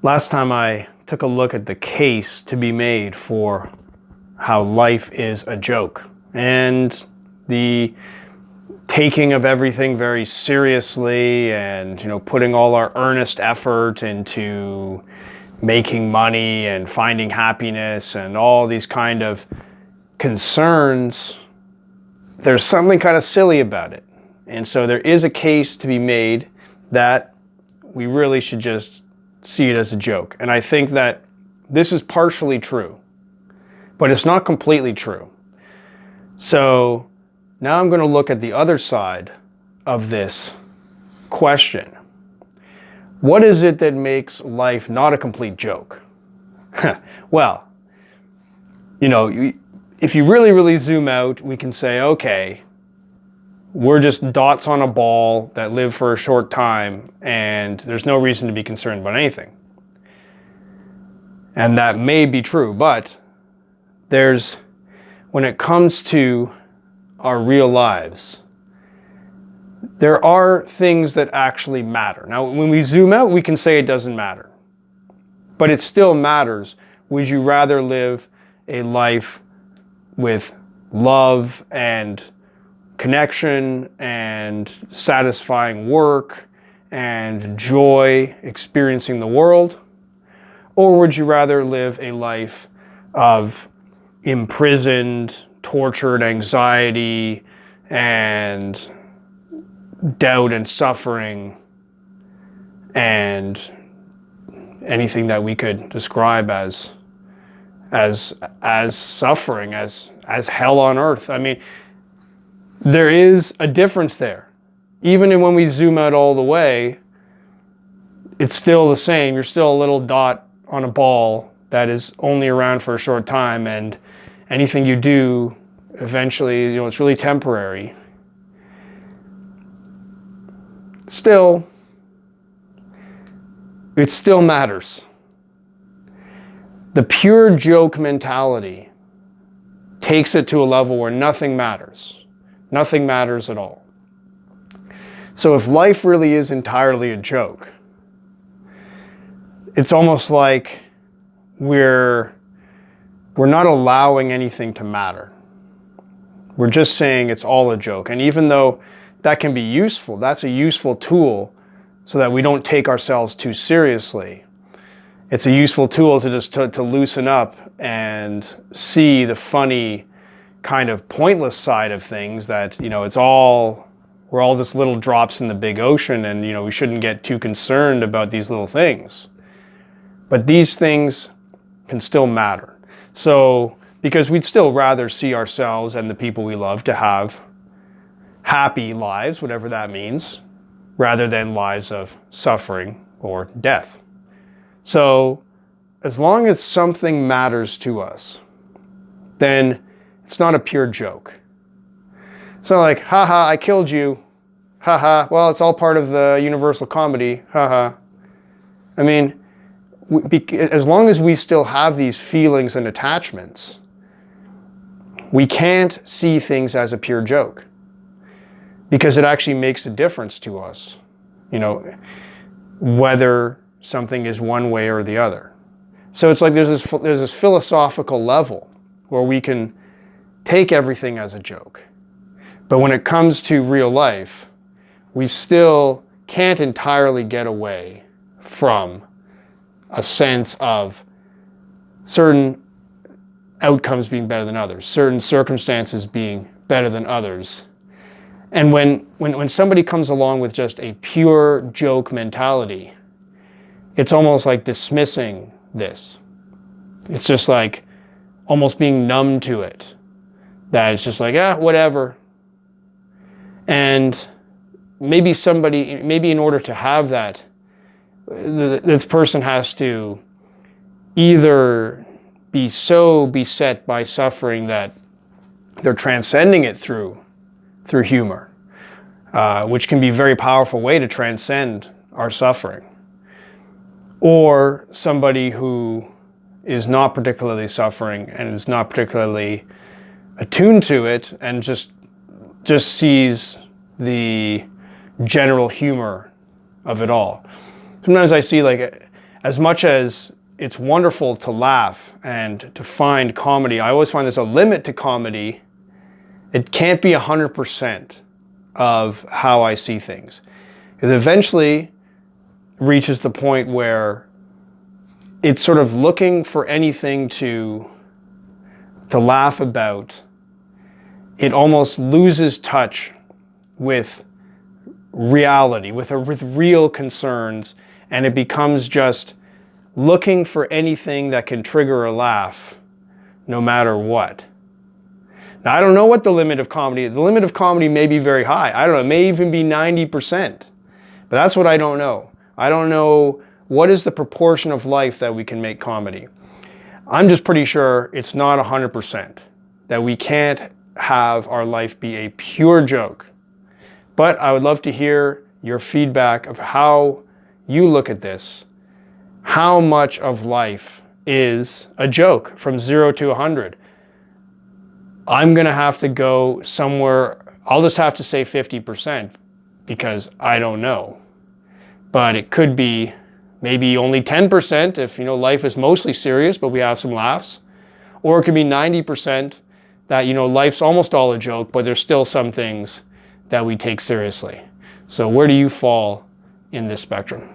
Last time I took a look at the case to be made for how life is a joke and the taking of everything very seriously and putting all our earnest effort into making money and finding happiness and all these kind of concerns. There's something kind of silly about it. And so there is a case to be made that we really should just see it as a joke. And I think that this is partially true, but it's not completely true. So now I'm going to look at the other side of this question. What is it that makes life not a complete joke? Well, if you really, really zoom out, we can say, okay, we're just dots on a ball that live for a short time, and there's no reason to be concerned about anything. And that may be true, but when it comes to our real lives, there are things that actually matter. Now, when we zoom out, we can say it doesn't matter, but it still matters. Would you rather live a life with love and connection and satisfying work and joy experiencing the world? Or would you rather live a life of imprisoned, tortured anxiety and doubt and suffering and anything that we could describe as suffering, as hell on earth? I mean, there is a difference there. Even when we zoom out all the way, it's still the same. You're still a little dot on a ball that is only around for a short time, and anything you do, eventually, it's really temporary. Still, it still matters. The pure joke mentality takes it to a level where nothing matters. Nothing matters at all. So if life really is entirely a joke, it's almost like we're not allowing anything to matter. We're just saying it's all a joke. And even though that can be useful, that's a useful tool so that we don't take ourselves too seriously. It's a useful tool to just to loosen up and see the funny kind of pointless side of things, that we're all just little drops in the big ocean, and we shouldn't get too concerned about these little things. But these things can still matter. So, because we'd still rather see ourselves and the people we love to have happy lives, whatever that means, rather than lives of suffering or death. So, as long as something matters to us, then it's not a pure joke. It's not like, haha, I killed you. Haha, well, it's all part of the universal comedy. Haha. I mean, as long as we still have these feelings and attachments, we can't see things as a pure joke, because it actually makes a difference to us, whether something is one way or the other. So it's like there's this philosophical level where we can take everything as a joke. But when it comes to real life, we still can't entirely get away from a sense of certain outcomes being better than others, certain circumstances being better than others. And when somebody comes along with just a pure joke mentality, it's almost like dismissing this. It's just like almost being numb to it. That it's just like, whatever. And maybe in order to have that, this person has to either be so beset by suffering that they're transcending it through humor, which can be a very powerful way to transcend our suffering. Or somebody who is not particularly suffering and is not particularly attuned to it and just sees the general humor of it all. Sometimes I see, like, as much as it's wonderful to laugh and to find comedy, I always find there's a limit to comedy. It can't be 100% of how I see things. It eventually reaches the point where it's sort of looking for anything to laugh about. It almost loses touch with reality, with real concerns, and it becomes just looking for anything that can trigger a laugh, no matter what. Now, I don't know what the limit of comedy is. The limit of comedy may be very high. I don't know, it may even be 90%. But that's what I don't know. I don't know what is the proportion of life that we can make comedy. I'm just pretty sure it's not 100%, that we can't have our life be a pure joke. But I would love to hear your feedback of how you look at this. How much of life is a joke from 0 to 100? I'm going to have to go somewhere, I'll just have to say 50% because I don't know. But it could be maybe only 10% if, life is mostly serious, but we have some laughs. Or it could be 90% that, life's almost all a joke, but there's still some things that we take seriously. So where do you fall in this spectrum?